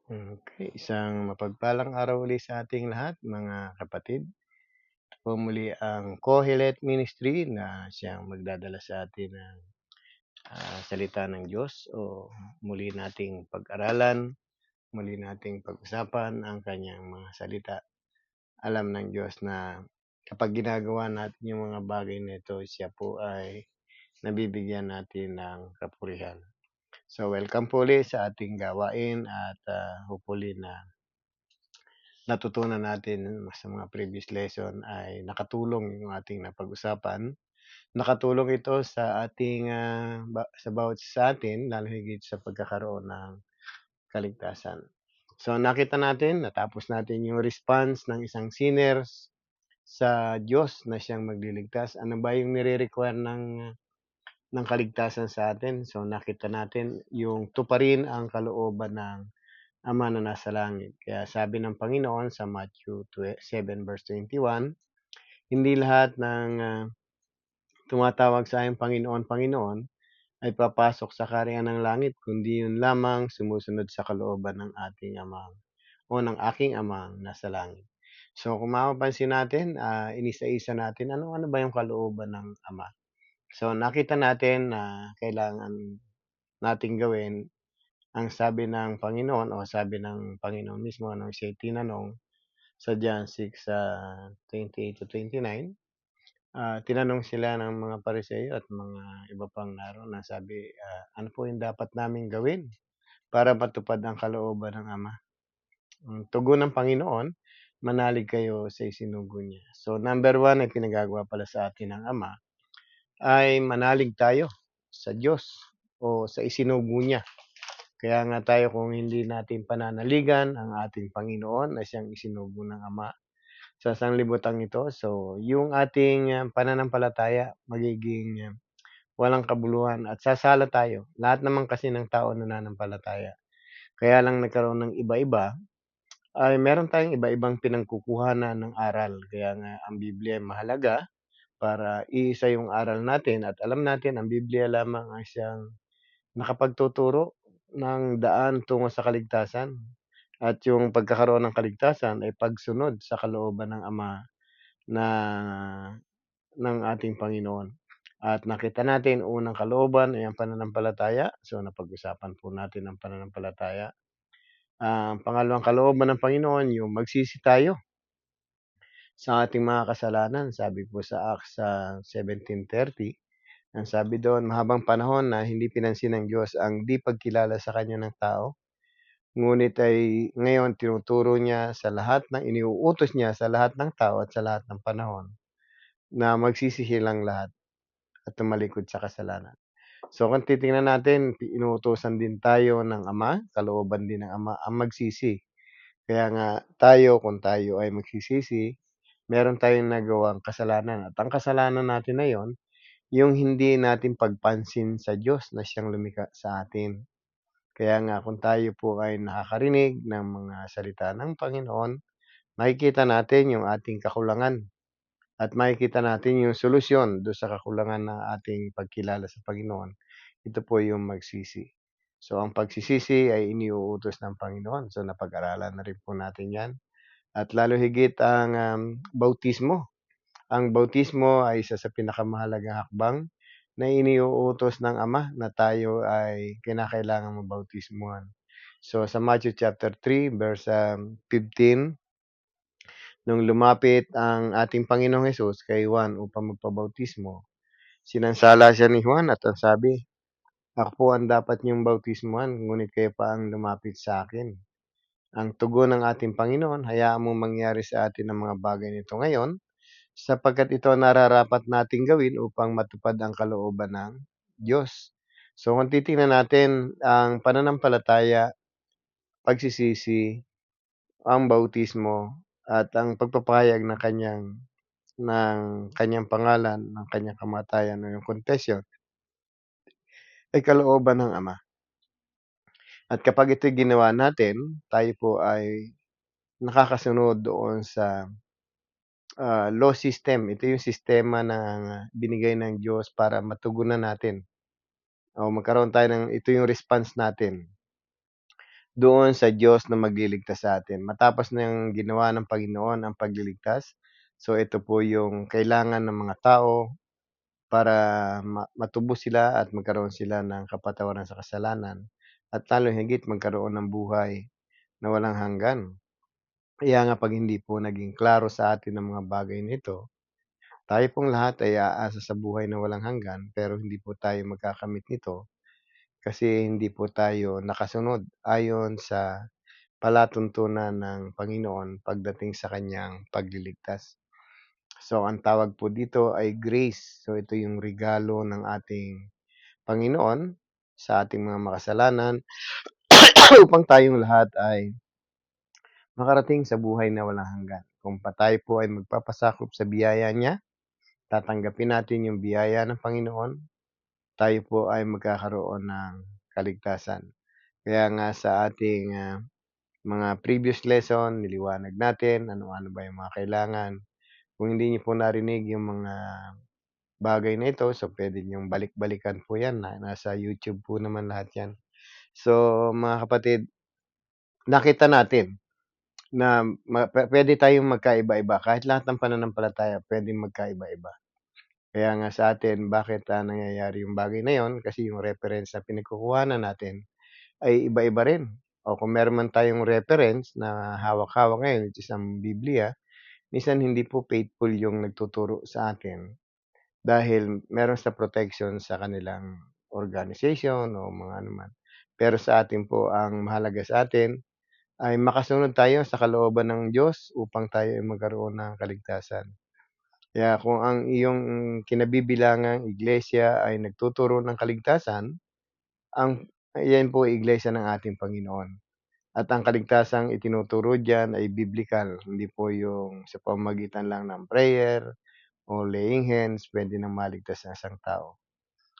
Okay, isang mapagpalang araw ulit sa ating lahat mga kapatid. Ito po muli ang Kohelet Ministry na siyang magdadala sa atin ng salita ng Diyos o muli nating pag-aralan, muli nating pag-usapan ang kanyang mga salita. Alam ng Diyos na kapag ginagawa natin yung mga bagay na ito, siya po ay nabibigyan natin ng kapurihan. So welcome po ulit sa ating gawain at hopefully na natutunan natin sa mga previous lesson ay nakatulong yung ating napag-usapan. Nakatulong ito sa ating, sa bawat isa sa atin lalo higit sa pagkakaroon ng kaligtasan. So nakita natin, natapos natin yung response ng isang sinners sa Diyos na siyang magliligtas. Ano ba yung nire-require ng kaligtasan sa atin? So nakita natin yung tuparin ang kalooban ng Ama na nasa langit. Kaya sabi ng Panginoon sa Matthew 7 verse 21, hindi lahat ng tumatawag sa aking Panginoon, Panginoon ay papasok sa kaharian ng langit, kundi yun lamang sumusunod sa kalooban ng ating Amang o ng aking Amang nasa langit. So kung mapapansin natin, inisa-isa natin ano ba yung kalooban ng Ama. So nakita natin na kailangan nating gawin ang sabi ng Panginoon o sabi ng Panginoon mismo nung siya'y tinanong sa John 6, 28 to 29, tinanong sila ng mga Pariseo at mga iba pang naroon na sabi, "Ano po yung dapat naming gawin para matupad ang kalooban ng Ama?" Ang tugon ng Panginoon, "Manalig kayo sa isinugo niya." So number one ay pinagagawa pala sa atin ng Ama ay manalig tayo sa Diyos o sa isinugo niya. Kaya nga tayo kung hindi natin pananaligan ang ating Panginoon na siyang isinugo ng Ama sa sanglibutan ito, so yung ating pananampalataya magiging walang kabuluhan at sasala tayo. Lahat naman kasi ng tao nananampalataya. Kaya lang nagkaroon ng iba-iba ay meron tayong iba-ibang pinagkukuhanan ng aral. Kaya nga ang Biblia ay mahalaga para iisa yung aral natin at alam natin ang Biblia lamang ang siyang nakapagtuturo ng daan tungo sa kaligtasan. At yung pagkakaroon ng kaligtasan ay pagsunod sa kalooban ng Ama na ng ating Panginoon. At nakita natin unang kalooban ay ang pananampalataya. So napag-usapan po natin ang pananampalataya. Ang pangalawang kalooban ng Panginoon yung magsisi tayo sa ating mga kasalanan. Sabi po sa Acts 17:30, ang sabi doon, mahabang panahon na hindi pinansin ng Diyos ang di pagkilala sa kanya ng tao. Ngunit ay ngayon tinuturo niya sa lahat ng iniuutos niya sa lahat ng tao at sa lahat ng panahon na magsisi silang lahat at tumalikod sa kasalanan. So kung titingnan natin, inuutusan din tayo ng Ama, kalooban din ng Ama ang magsisi. Kaya nga tayo, kung tayo ay magsisisi, meron tayong nagawang kasalanan. At ang kasalanan natin na yon, yung hindi natin pagpansin sa Diyos na siyang lumikha sa atin. Kaya nga kung tayo po ay nakakarinig ng mga salita ng Panginoon, makikita natin yung ating kakulangan at makikita natin yung solusyon do sa kakulangan ng ating pagkilala sa Panginoon. Ito po yung magsisi. So ang pagsisisi ay iniuutos ng Panginoon. So napag-aralan na rin po natin 'yan. At lalo higit ang bautismo. Ang bautismo ay isa sa pinakamahalagang hakbang na iniuutos ng Ama na tayo ay kinakailangang mabautismuhan. So sa Matthew chapter 3 verse 15, nung lumapit ang ating Panginoong Hesus kay Juan upang magpabautismo, sinansala siya ni Juan at ang sabi, "Ako po ang dapat niyong bautismuhan, ngunit kayo pa ang lumapit sa akin." Ang tugon ng ating Panginoon, hayaan mong mangyari sa atin ang mga bagay nito ngayon, sapagkat ito ang nararapat nating gawin upang matupad ang kalooban ng Diyos. So kung titingnan natin ang pananampalataya, pagsisisi, ang bautismo, at ang pagpapahayag ng kanyang pangalan, ng kanyang kamatayan o yung confession, ay kalooban ng Ama. At kapag ito'y ginawa natin, tayo po ay nakakasunod doon sa law system. Ito yung sistema na binigay ng Diyos para matugunan natin o magkaroon tayo ng ito yung response natin doon sa Diyos na magliligtas sa atin. Matapos na yung ginawa ng Panginoon ang pagliligtas, so ito po yung kailangan ng mga tao para matubos sila at magkaroon sila ng kapatawaran sa kasalanan at lalo higit magkaroon ng buhay na walang hanggan. Kaya nga 'pag hindi po naging klaro sa atin ang mga bagay na ito, tayo pong lahat ay aasa sa buhay na walang hanggan pero hindi po tayo magkakamit nito kasi hindi po tayo nakasunod ayon sa palatuntunan ng Panginoon pagdating sa kanyang pagliligtas. So, ang tawag po dito ay grace. So, ito yung regalo ng ating Panginoon sa ating mga makasalanan upang tayong lahat ay makarating sa buhay na walang hanggan. Kung pa tayo po ay magpapasakop sa biyaya niya, tatanggapin natin yung biyaya ng Panginoon, tayo po ay magkakaroon ng kaligtasan. Kaya nga sa ating mga previous lesson, niliwanag natin ano-ano ba yung mga kailangan. Kung hindi niyo po narinig yung mga bagay na ito, so pwede niyong balik-balikan po yan. Nasa YouTube po naman lahat yan. So, mga kapatid, nakita natin na puwede tayong magkaiba-iba. Kahit lahat ng pananampalataya puwedeng magkaiba-iba. Kaya nga sa atin bakit, nangyayari yung bagay na yun, kasi yung reference na pinagkukuhanan natin ay iba-iba rin. O kung meron man tayong reference na hawak-hawak ngayon, which is ang Biblia, minsan hindi po faithful yung nagtuturo sa atin dahil meron sa protection sa kanilang organization o mga ano man. Pero sa atin po, ang mahalaga sa atin ay makasunod tayo sa kalooban ng Diyos upang tayo ay magkaroon ng kaligtasan. Kaya kung ang iyong kinabibilangang iglesia ay nagtuturo ng kaligtasan, ang iyan po ay iglesia ng ating Panginoon. At ang kaligtasang itinuturo diyan ay biblical, hindi po yung sa pamamagitan lang ng prayer o laying hands puwede nang maligtas ang isang tao.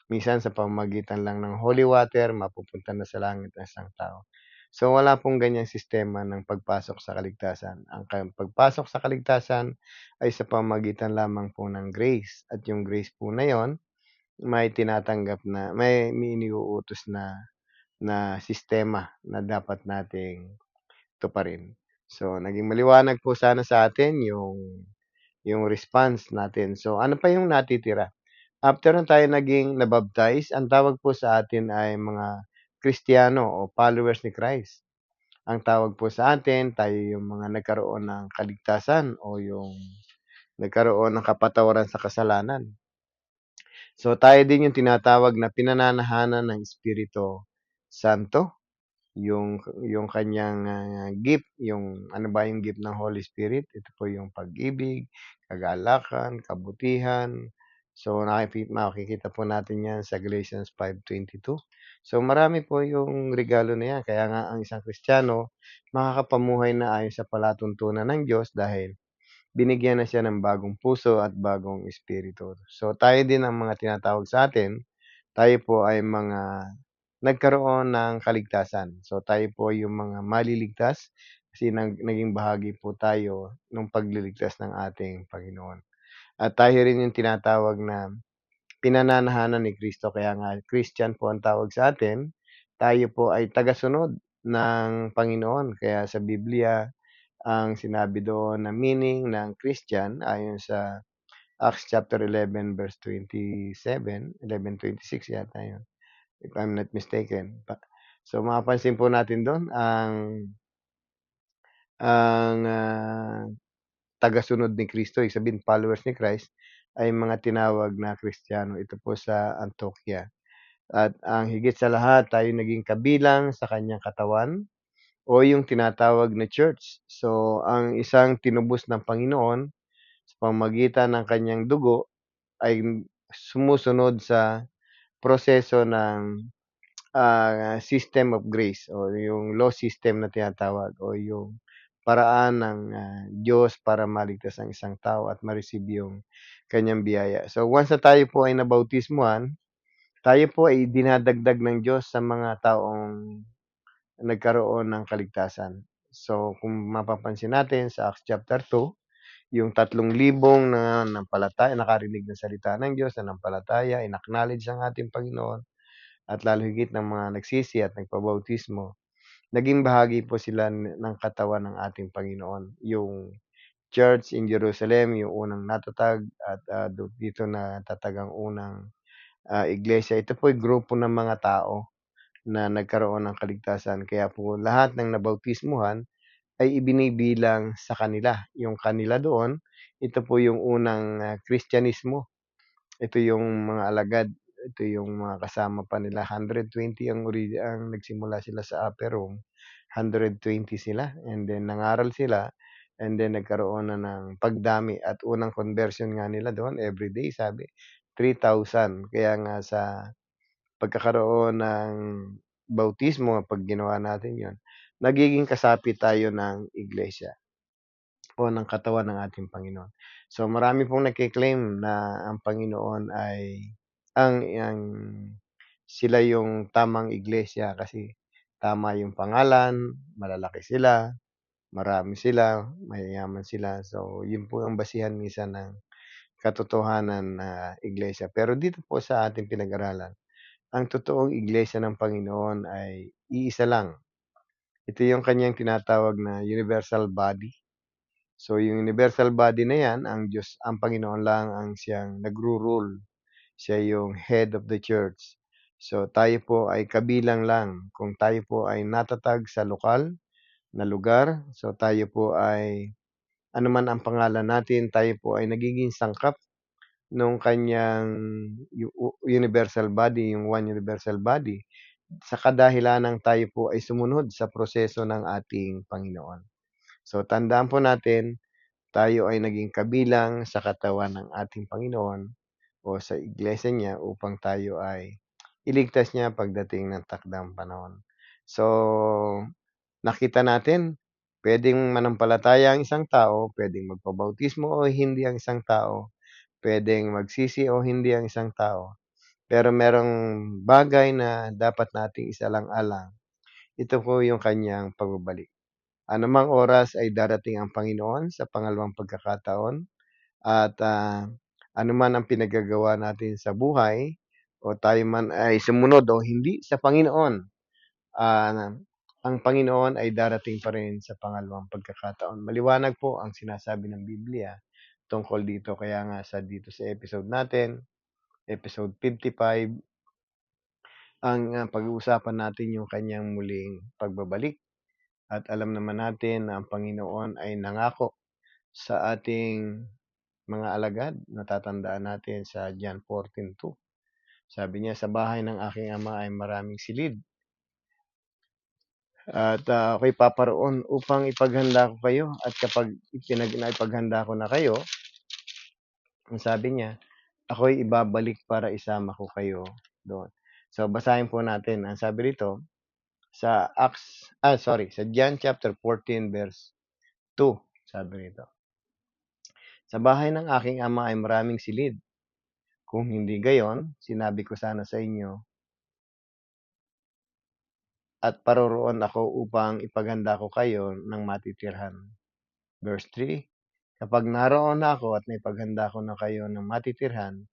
Minsan sa pamamagitan lang ng holy water mapupunta na sa langit ang isang tao. So, wala pong ganyang sistema ng pagpasok sa kaligtasan. Ang pagpasok sa kaligtasan ay sa pamamagitan lamang po ng grace at yung grace po na yon may tinatanggap na may iniuutos na na sistema na dapat nating tuparin. So, naging maliwanag po sana sa atin yung response natin. So, ano pa yung natitira? After na tayo naging nabaptize, ang tawag po sa atin ay mga Kristiyano o followers ni Christ. Ang tawag po sa atin, tayo yung mga nagkaroon ng kaligtasan o yung nagkaroon ng kapatawaran sa kasalanan. So tayo din yung tinatawag na pinananahanan ng Espiritu Santo, yung kanyang, gift, yung ano ba yung gift ng Holy Spirit? Ito po yung pag-ibig, kagalakan, kabutihan. So makikita po natin 'yan sa Galatians 5:22. So marami po yung regalo na 'yan, kaya nga ang isang Kristiyano makakapamuhay na ayon sa palatuntunan ng Diyos dahil binigyan na siya ng bagong puso at bagong espiritu. So tayo din ang mga tinatawag sa atin, tayo po ay mga nagkaroon ng kaligtasan. So tayo po yung mga maliligtas kasi naging bahagi po tayo nung pagliligtas ng ating Panginoon. At tayo rin yung tinatawag na pinananahanan ni Kristo kaya nga Christian po ang tawag sa atin. Tayo po ay tagasunod ng Panginoon kaya sa Biblia ang sinabi doon na meaning ng Christian ayon sa Acts chapter 11 verse 27, 11:26 yata 'yun, if I'm not mistaken. So mapapansin po natin do'n ang tagasunod ni Kristo, ibig sabihin followers ni Christ ay mga tinawag na Kristiyano. Ito po sa Antioquia. At ang higit sa lahat tayo naging kabilang sa kanyang katawan o yung tinatawag na church. So ang isang tinubos ng Panginoon sa pamamagitan ng kanyang dugo ay sumusunod sa proseso ng system of grace o yung law system na tinatawag o yung paraan ng, Diyos para maligtas ang isang tao at ma-receive yung kanyang biyaya. So, once na tayo po ay nabautismuhan, tayo po ay dinadagdag ng Diyos sa mga taong nagkaroon ng kaligtasan. So, kung mapapansin natin sa Acts chapter 2, yung 3,000 nananampalataya nakarinig ng salita ng Diyos, nanampalataya, in-acknowledge ang ating Panginoon at lalo higit ng mga nagsisi at nagpabautismo. naging bahagi po sila ng katawan ng ating Panginoon. Yung church in Jerusalem, yung unang natatag at, dito natatag ang unang, iglesia. Ito po'y grupo ng mga tao na nagkaroon ng kaligtasan. Kaya po lahat ng nabautismuhan ay ibinibilang sa kanila. Yung kanila doon, ito po yung unang, Kristyanismo. Ito yung mga alagad, ito yung mga kasama pa nila, 120 ang nagsimula sila sa upper room, 120 sila and then nangaral sila and then nagkaroon na ng pagdami at unang conversion nga nila doon everyday sabi 3,000. Kaya nga sa pagkakaroon ng bautismo 'pag ginawa natin 'yon, nagiging kasapi tayo ng iglesia o ng katawan ng ating Panginoon. So, marami pong nagke-claim na ang Panginoon ay ang sila yung tamang iglesia kasi tama yung pangalan, malalaki sila, marami sila, mayayaman sila. So, yun po ang basihan minsan ng katotohanan na iglesia. Pero dito po sa ating pinag-aralan, ang totoong iglesia ng Panginoon ay iisa lang. Ito yung kanyang tinatawag na universal body. So, yung universal body na yan, ang Diyos, ang Panginoon lang ang siyang nagru-rule. Siya yung head of the church. So, tayo po ay kabilang lang. Kung tayo po ay natatag sa lokal na lugar, so tayo po ay, ano man ang pangalan natin, tayo po ay nagiging sangkap nung kanyang universal body, yung one universal body, sa kadahilanang tayo po ay sumunod sa proseso ng ating Panginoon. So, tandaan po natin, tayo ay naging kabilang sa katawan ng ating Panginoon o sa iglesia niya upang tayo ay iligtas niya pagdating ng takdang panahon. So, nakita natin, puwedeng manampalataya ang isang tao, puwedeng magpabautismo o hindi ang isang tao, puwedeng magsisi o hindi ang isang tao. Pero merong bagay na dapat nating isalang-alang, ito po yung kanyang pagbabalik. Anumang oras ay darating ang Panginoon sa pangalawang pagkakataon at, anuman ang pinaggagawa natin sa buhay o tayo man ay sumunod o hindi sa Panginoon, ah, ang Panginoon ay darating pa rin sa pangalawang pagkakataon. Maliwanag po ang sinasabi ng Biblia tungkol dito. Kaya nga dito sa episode natin, episode 55, ang, pag-uusapan natin yung kanyang muling pagbabalik at alam naman natin na ang Panginoon ay nangako sa ating mga alagad. Natatandaan natin sa John 14:2. Sabi niya, "Sa bahay ng aking ama ay maraming silid at, ako'y paparoon upang ipaghanda ko kayo at kapag naipaghanda ko na kayo," ang sabi niya, "ako'y ibabalik para isama ko kayo doon." So, basahin po natin. Ang sabi rito sa sa John chapter 14 verse 2, sabi rito, "Sa bahay ng aking ama ay maraming silid. Kung hindi gayon, sinabi ko sana sa inyo at paroroon ako upang ipaghanda ko kayo ng matitirhan." Verse 3, "Kapag naroon na ako at naipaghanda ko na kayo ng matitirhan,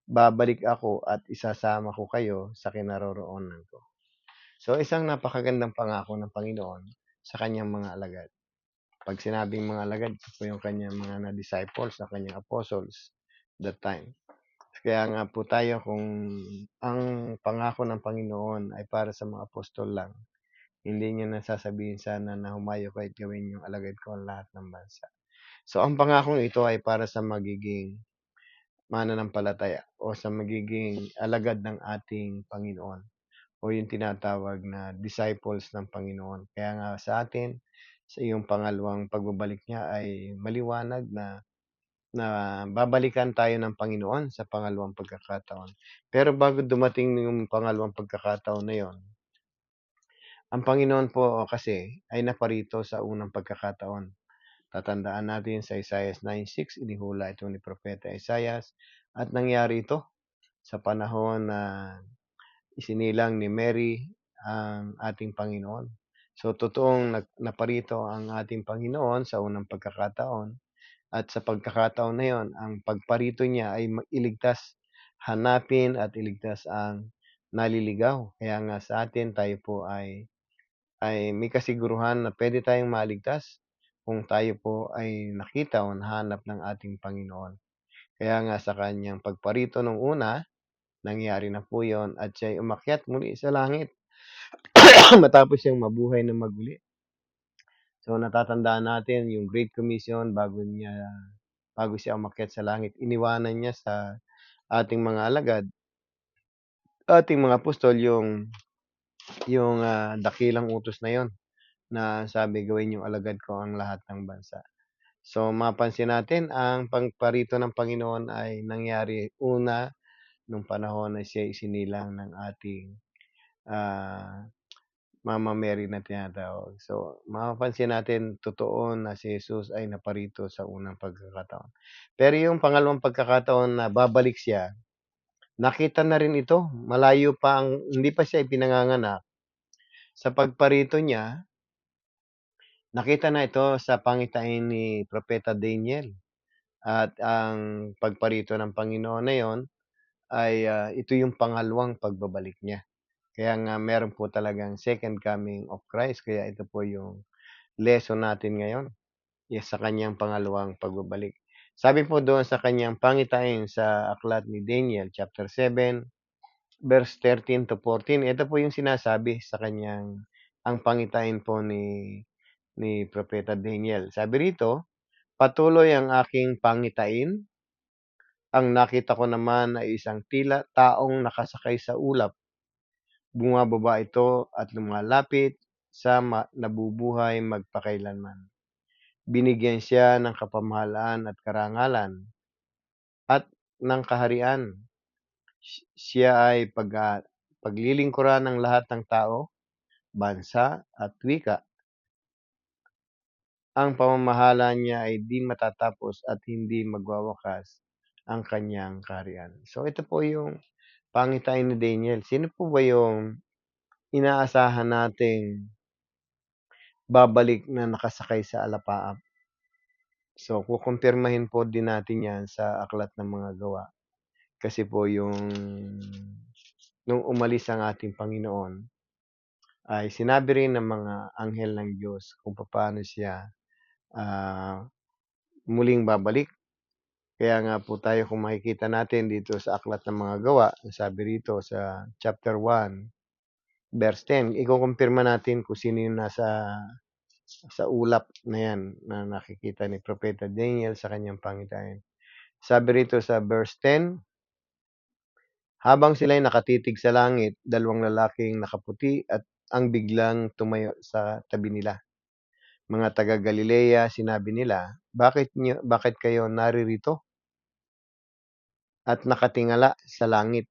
babalik ako at isasama ko kayo sa kinaroroonan ko." So, isang napakagandang pangako ng Panginoon sa kanyang mga alagad. 'Pag sinabing mga alagad, ito po yung kanyang mga na-disciples, na kanyang apostles that time. Kaya nga po tayo kung ang pangako ng Panginoon ay para sa mga apostol lang, hindi niya na sasabihin sana na humayo kayo at gawin niyong alagad ko ang lahat ng bansa. So, ang pangakong ito ay para sa magiging mananampalataya o sa magiging alagad ng ating Panginoon o yung tinatawag na disciples ng Panginoon. Kaya nga sa atin, sa iyong pangalawang pagbabalik niya ay maliwanag na na babalikan tayo ng Panginoon sa pangalawang pagkakataon. Pero bago dumating yung pangalawang pagkakataon na yon, ang Panginoon po kasi ay naparito sa unang pagkakataon. Tatandaan natin sa Isaiah 9:6, inihula ito ni Propeta Isaiah at nangyari ito sa panahon na isinilang ni Mary ang ating Panginoon. So, totoong naparito ang ating Panginoon sa unang pagkakataon. At sa pagkakataon na yon, ang pagparito niya ay iligtas, hanapin at iligtas ang naliligaw. Kaya nga sa atin tayo po ay ay may kasiguruhan na puwede tayong maligtas kung tayo po ay nakita o nahanap ng ating Panginoon. Kaya nga sa kanyang pagparito nung una, nangyari na po 'yon at siya'y umakyat muli sa langit matapos siyang mabuhay na maguli. So, natatandaan natin yung Great Commission bago siya umakyat sa langit, iniwanan niya sa ating mga alagad, ating mga apostol yung dakilang utos na yon na sabi, "Gawin niyong alagad ko ang lahat ng bansa." So, mapansin natin ang pagparito ng Panginoon ay nangyari una nung panahon na siya'y isinilang ng ating, ah, Mama Mary na tinatawag. So, mapapansin natin totoo na si Jesus ay naparito sa unang pagkakataon. Pero yung pangalawang pagkakataon na babalik siya, nakita na rin ito, malayo pa hindi pa siya ipinanganganak. Sa pagparito niya, nakita na ito sa pangitain ni Propeta Daniel. At ang pagparito ng Panginoon na yon ay, ito yung pangalawang pagbabalik niya. Kaya nga meron po talagang second coming of Christ. Kaya ito po yung lesson natin ngayon, sa kanyang pangalawang pagbabalik. Sabi po doon sa kanyang pangitain sa aklat ni Daniel chapter 7 verse 13 to 14, ito po yung sinasabi sa kanyang ang pangitain po ni Propeta Daniel. Sabi rito, "Patuloy ang aking pangitain. Ang nakita ko naman ay isang tila taong nakasakay sa ulap. Bumababa ito at lumalapit sa nabubuhay magpakailanman. Binigyan siya ng kapamahalaan at karangalan at ng kaharian. Siya ay paglilingkuran ng lahat ng tao, bansa at wika. Ang pamamahala niya ay di matatapos at hindi magwawakas ang kanyang kaharian." So ito po yung pangitain ni Daniel. Sino po ba yung inaasahan nating babalik na nakasakay sa alapaap? So, kukumpirmahin po din natin 'yan sa aklat ng mga gawa. Kasi po nung umalis ang ating Panginoon, ay sinabi rin ng mga anghel ng Diyos kung papaano siya, ah, muling babalik. Kaya nga po tayo kung makikita natin dito sa aklat ng mga gawa, sabi rito sa chapter 1 verse 10, ikukumpirma natin kung sino yung nasa sa ulap na 'yan na nakikita ni Propeta Daniel sa kanyang pangitain. Sabi rito sa verse 10, "Habang sila'y nakatitig sa langit, dalawang lalaking nakaputi at ang biglang tumayo sa tabi nila. Mga taga Galilea, sinabi nila, bakit kayo naririto at nakatingala sa langit?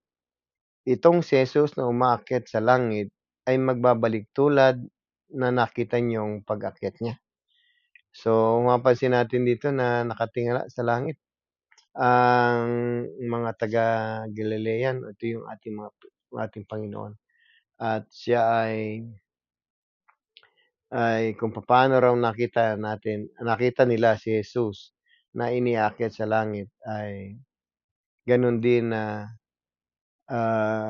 Itong si Jesus na umaakyat sa langit ay magbabalik tulad na nakita niyong pag-akyat niya." So, mapapansin natin dito na nakatingala sa langit ang mga taga Galilean. Ito yung ating Panginoon at siya ay kung papaano raw nakita nila si Jesus na iniakyat sa langit ay gano'n din na,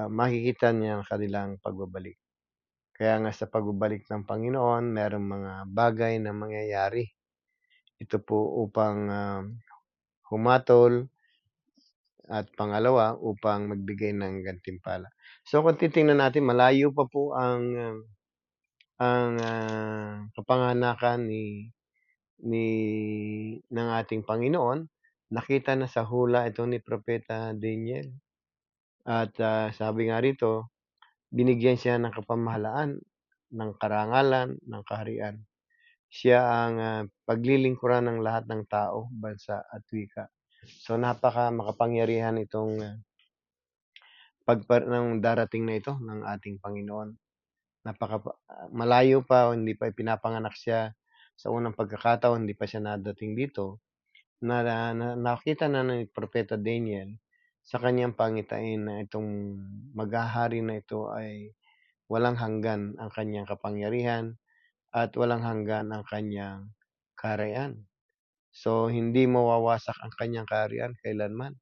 makikita niya ang kanilang pagbabalik. Kaya nga sa pagbabalik ng Panginoon merong mga bagay na mangyayari. Ito po upang, humatol at pangalawa upang magbigay ng gantimpala. So kung titingnan natin malayo pa po ang kapanganakan ni ng ating Panginoon, nakita na sa hula ito ni Propeta Daniel. At, sabi nga rito, binigyan siya ng kapamahalaan, ng karangalan, ng kaharian. Siya ang, paglilingkuran ng lahat ng tao, bansa at wika. So makapangyarihan itong, ng darating na ito ng ating Panginoon. Malayo pa, hindi pa ipinapanganak siya sa unang pagkakataon, hindi pa siya nadating dito, nakita na ni Propeta Daniel sa kanyang pangitain na itong maghahari na ito ay walang hanggan ang kanyang kapangyarihan at walang hanggan ang kanyang kaharian. So, hindi mawawasak ang kanyang kaharian kailanman.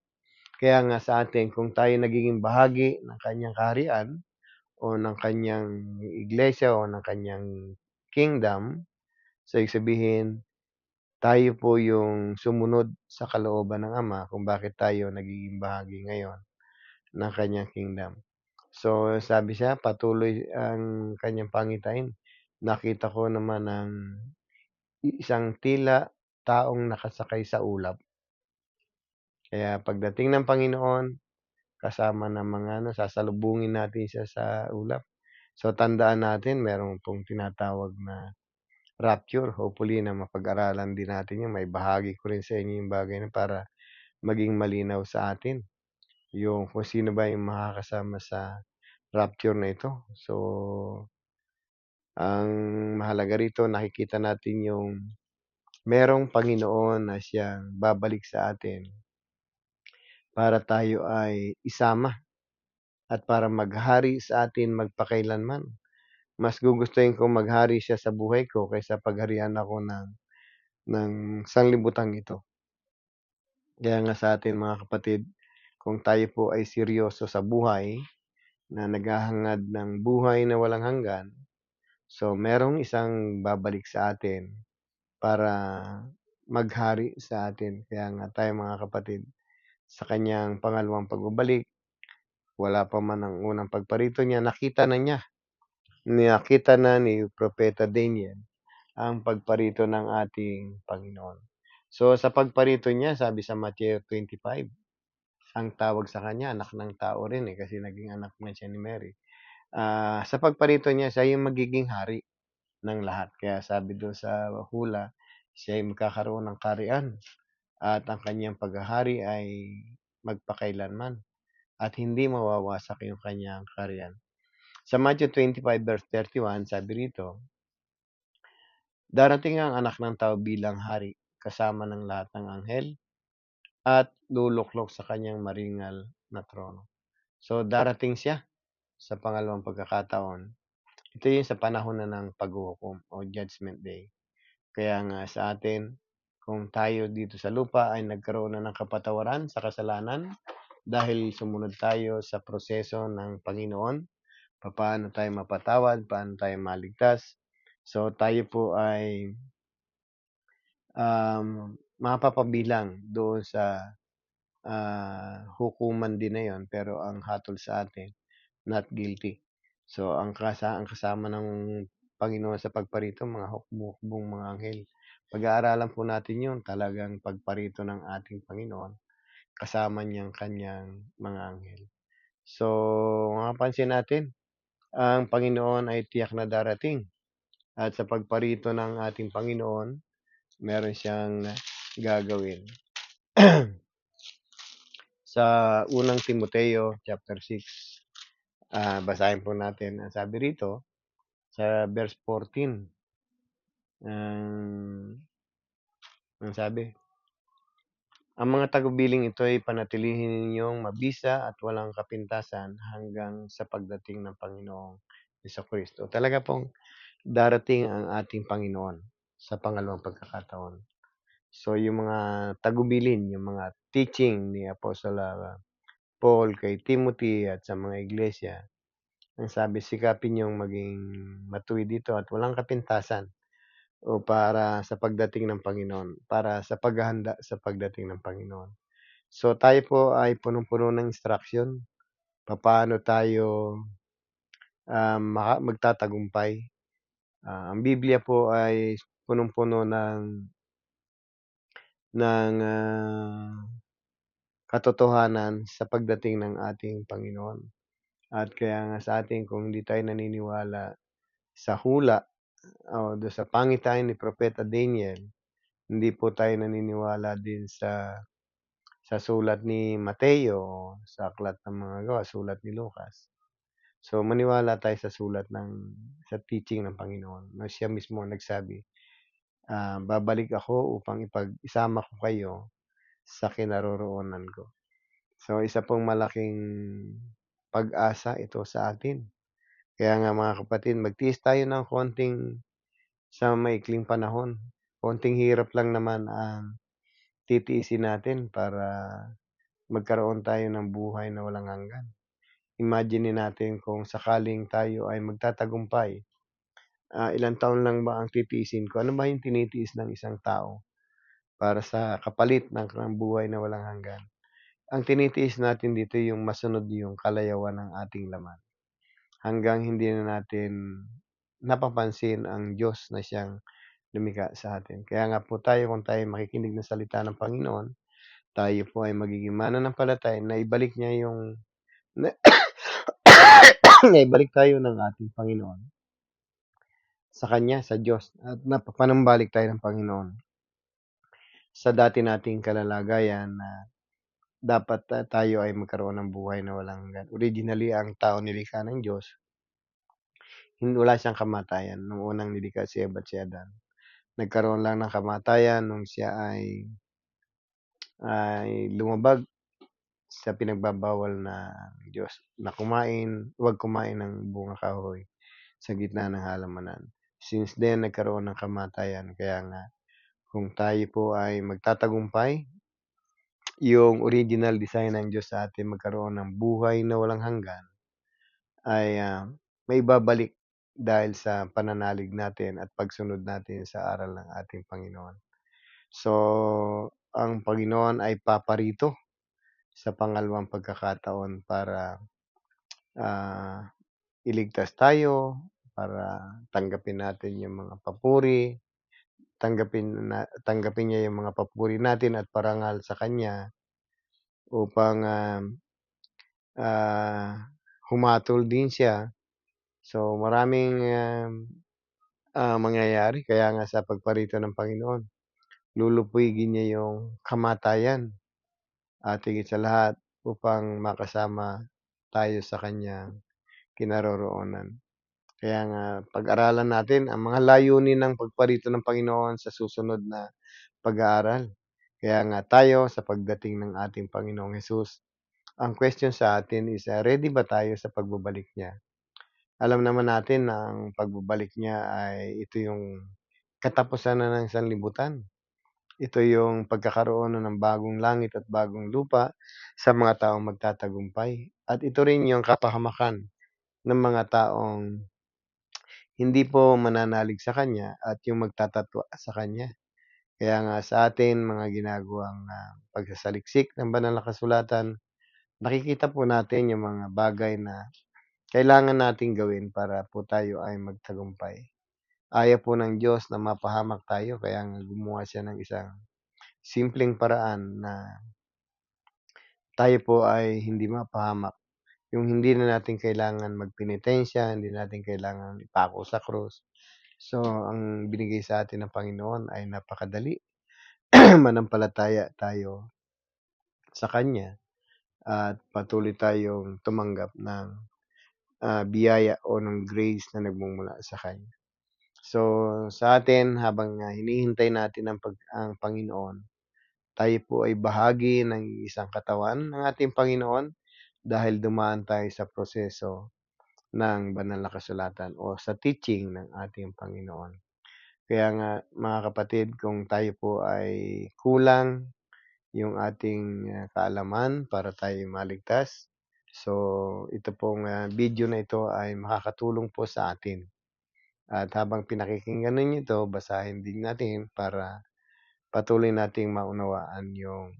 Kaya nga sa atin kung tayo nagiging bahagi ng kanyang kaharian o ng kaniyang iglesia o ng kaniyang kingdom. So, ibig sabihin, tayo po yung sumunod sa kalooban ng Ama kung bakit tayo nagiging bahagi ngayon ng kaniyang kingdom. So, sabi siya patuloy ang kaniyang pangitain. Nakita ko naman ang isang tila taong nakasakay sa ulap. Kaya pagdating ng Panginoon, kasama ng mga ano, sasalubungin natin siya sa ulap. So, tandaan natin meron pong tinatawag na rapture. Hopefully na mapag-aralan din natin 'yun. Maibahagi ko rin sa inyo yung bagay na para maging malinaw sa atin yung kung sino ba yung makakasama sa rapture na ito. So, ang mahalaga rito nakikita natin yung merong Panginoon na siyang babalik sa atin para tayo ay isama at para maghari sa atin magpakailanman. Mas gugustuhin kong maghari siya sa buhay ko kaysa pagharian ako ng sanglibutang ito. Kaya nga sa atin mga kapatid, kung tayo po ay seryoso sa buhay na naghahangad ng buhay na walang hanggan, so merong isang babalik sa atin para maghari sa atin. Kaya nga tayo mga kapatid, sa kanyang pangalawang pagbabalik, wala pa man ang unang pagparito niya, nakita na ni Propeta Daniel ang pagparito ng ating Panginoon. So sa pagparito niya, sabi sa Matthew 25, ang tawag sa kanya anak ng tao rin, kasi naging anak na siya ni Mary. Sa pagparito niya, siya yung magiging hari ng lahat. Kaya sabi do'n sa hula, siya ay magkakaroon ng kaharian at ang kanyang paghahari ay magpakailanman at hindi mawawasak yung kanyang kaharian. Sa Matthew 25 verse 31, sabi rito, "Darating ang anak ng tao bilang hari, kasama ng lahat ng anghel at luluklok sa kanyang maringal na trono." So, darating siya sa pangalawang pagkakataon. Ito yung sa panahon na ng paghuhukom o Judgment Day. Kaya nga sa atin, kung tayo dito sa lupa ay nagkaroon na ng kapatawaran sa kasalanan dahil sumunod tayo sa proseso ng Panginoon, paano tayo mapatawad, paano tayo maligtas. So tayo po ay mapapabilang doon sa hukuman din na yon, pero ang hatol sa atin, not guilty. So ang kasama ng Panginoon sa pagparito, mga hukbong mga anghel. Pag-aaralan po natin 'yun, talagang pagparito ng ating Panginoon, kasama niyang kaniyang mga anghel. So, mapapansin natin, ang Panginoon ay tiyak na darating at sa pagparito ng ating Panginoon, meron siyang gagawin. Sa unang Timoteo chapter 6, basahin po natin. Ang sabi rito sa verse 14, ang sabi, "Ang mga tagubiling ito ay panatilihin ninyong mabisa at walang kapintasan hanggang sa pagdating ng Panginoong Jesucristo." Talaga pong darating ang ating Panginoon sa pangalawang pagkakataon. So, yung mga tagubilin, yung mga teaching ni Apostol Paul kay Timothy at sa mga iglesia, ang sabi, sikapin niyong maging matuwid dito at walang kapintasan o para sa pagdating ng Panginoon, para sa paghahanda sa pagdating ng Panginoon. So, tayo po ay punong-puno ng instruction, papaano tayo magtatagumpay. Ang Biblia po ay punong-puno ng katotohanan sa pagdating ng ating Panginoon. At kaya nga sa atin kung hindi tayo naniniwala sa hula o do'n sa pangitain ni Propeta Daniel, hindi po tayo naniniwala din sa sulat ni Mateo, sa aklat ng mga gawa, sulat ni Lucas. So, maniwala tayo sa teaching ng Panginoon na siya mismo ang nagsabi, babalik ako upang isama ko kayo sa kinaroroonan ko. So, isa pong malaking pag-asa ito sa atin. Kaya nga mga kapatid, magtiis tayo ng konting sa maikling panahon. Konting hirap lang naman ang titiisin natin para magkaroon tayo ng buhay na walang hanggan. Imaginin natin kung sakaling tayo ay magtatagumpay, ilang taon lang ba ang titiisin ko? Ano ba yung tinitiis ng isang tao para sa kapalit ng buhay na walang hanggan? Ang tinitiis natin dito yung masunod yung kalayawan ng ating laman, hanggang hindi na natin napapansin ang Diyos na siyang lumikha sa atin. Kaya nga po tayo, kung tayo makikinig ng salita ng Panginoon, tayo po ay magiging mananampalataya na ibalik niya yung na naibalik tayo ng ating Panginoon sa Kanya, sa Diyos, at napapanumbalik tayo ng Panginoon sa dati nating kalalagayan na dapat tayo ay magkaroon ng buhay na walang hanggan. Originally, ang tao nilikha ng Diyos, wala siyang kamatayan nung unang nilikha si Eva at si Adan. Nagkaroon lang ng kamatayan nung siya ay lumabag sa pinagbabawal ng Diyos na huwag kumain ng bunga kahoy sa gitna ng halamanan. Since then, nagkaroon ng kamatayan. Kaya nga, kung tayo po ay magtatagumpay, yung original design ng Diyos sa atin magkaroon ng buhay na walang hanggan, ay may babalik dahil sa pananalig natin at pagsunod natin sa aral ng ating Panginoon. So, ang Panginoon ay paparito sa pangalawang pagkakataon para ah, iligtas tayo, para tanggapin natin yung mga papuri, tanggapin niya yung mga papuri natin at parangal sa kanya upang ah, humatol din siya. So maraming mangyayari, kaya nga sa pagparito ng Panginoon, lulupigin niya yung kamatayan at higit sa lahat upang makasama tayo sa kanyang kinaroroonan. Kaya nga pag-aralan natin ang mga layunin ng pagparito ng Panginoon sa susunod na pag-aaral. Kaya nga tayo sa pagdating ng ating Panginoong Hesus, ang question sa atin is, ready ba tayo sa pagbabalik niya? Alam naman natin na ang pagbabalik niya ay ito yung katapusan na ng sanlibutan. Ito yung pagkakaroon na ng bagong langit at bagong lupa sa mga taong magtatagumpay. At ito rin yung kapahamakan ng mga taong hindi po mananalig sa Kanya at yung magtatatwa sa Kanya. Kaya nga sa atin mga ginagawang pagsasaliksik ng banal na kasulatan, nakikita po natin yung mga bagay na kailangan nating gawin para po tayo ay magtagumpay. Ayaw po ng Diyos na mapahamak tayo, kaya nga gumawa siya ng isang simpleng paraan na tayo po ay hindi mapahamak. Yung hindi na natin kailangan magpenitensya, hindi natin kailangan ipako sa krus. So, ang binigay sa atin ng Panginoon ay napakadali. Manampalataya tayo sa Kanya at patuloy tayong tumanggap ng biyaya o ng grace na nagmumula sa Kanya. So, sa atin habang hinihintay natin ang Panginoon, tayo po ay bahagi ng isang katawan ng ating Panginoon dahil dumaan tayo sa proseso ng banal na kasulatan o sa teaching ng ating Panginoon. Kaya nga mga kapatid, kung tayo po ay kulang yung ating kaalaman para tayo maligtas, so ito pong video na ito ay makakatulong po sa atin. At habang pinakikinggan ninyo ito, basahin din natin para patuloy nating maunawaan yung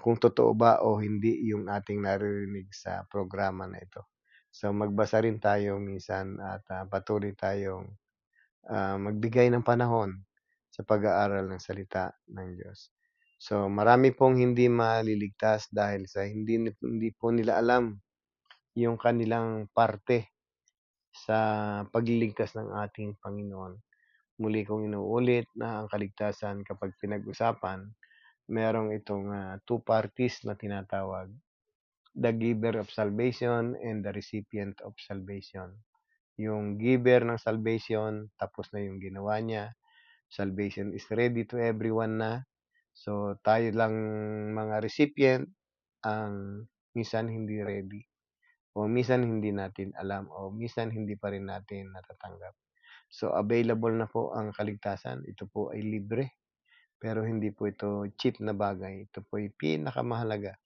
kung totoo ba o hindi yung ating naririnig sa programa na ito. So magbasa rin tayo minsan at patuloy tayong magbigay ng panahon sa pag-aaral ng salita ng Diyos. So marami pong hindi maliligtas dahil sa hindi po nila alam yung kanilang parte sa pagliligtas ng ating Panginoon. Muli kong inuulit na ang kaligtasan kapag pinag-usapan, merong itong two parties na tinatawag, the giver of salvation and the recipient of salvation. Yung giver ng salvation, tapos na yung ginawa niya. Salvation is ready to everyone na. So, tayo lang mga recipient ang minsan hindi ready. O minsan hindi natin alam o minsan hindi pa rin natin natatanggap. So, available na po ang kaligtasan. Ito po ay libre. Pero hindi po ito cheap na bagay. Ito po ay pinakamahalaga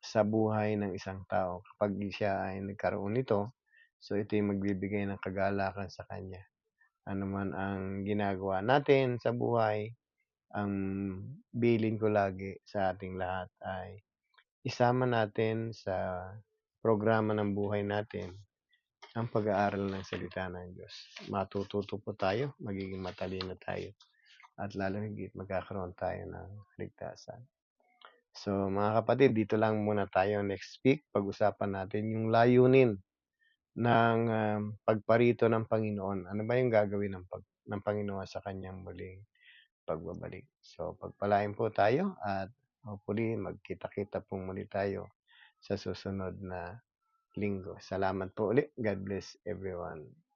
sa buhay ng isang tao kapag siya ay nagkaroon nito. So, ito'y magbibigay ng kagalakan sa kanya. Ano man ang ginagawa natin sa buhay, ang bilin ko lagi sa ating lahat ay isama natin sa programa ng buhay natin ang pag-aaral ng salita ng Diyos. Matututo po tayo, magiging matalino tayo, at lalo higit magkakaroon tayo ng kaligtasan. So mga kapatid, dito lang muna tayo next week. Pag-usapan natin yung layunin ng pagparito ng Panginoon. Ano ba yung gagawin ng Panginoon sa kanyang muling pagbabalik? So pagpalain po tayo at hopefully magkita-kita po muli tayo sa susunod na linggo. Salamat po ulit. God bless everyone.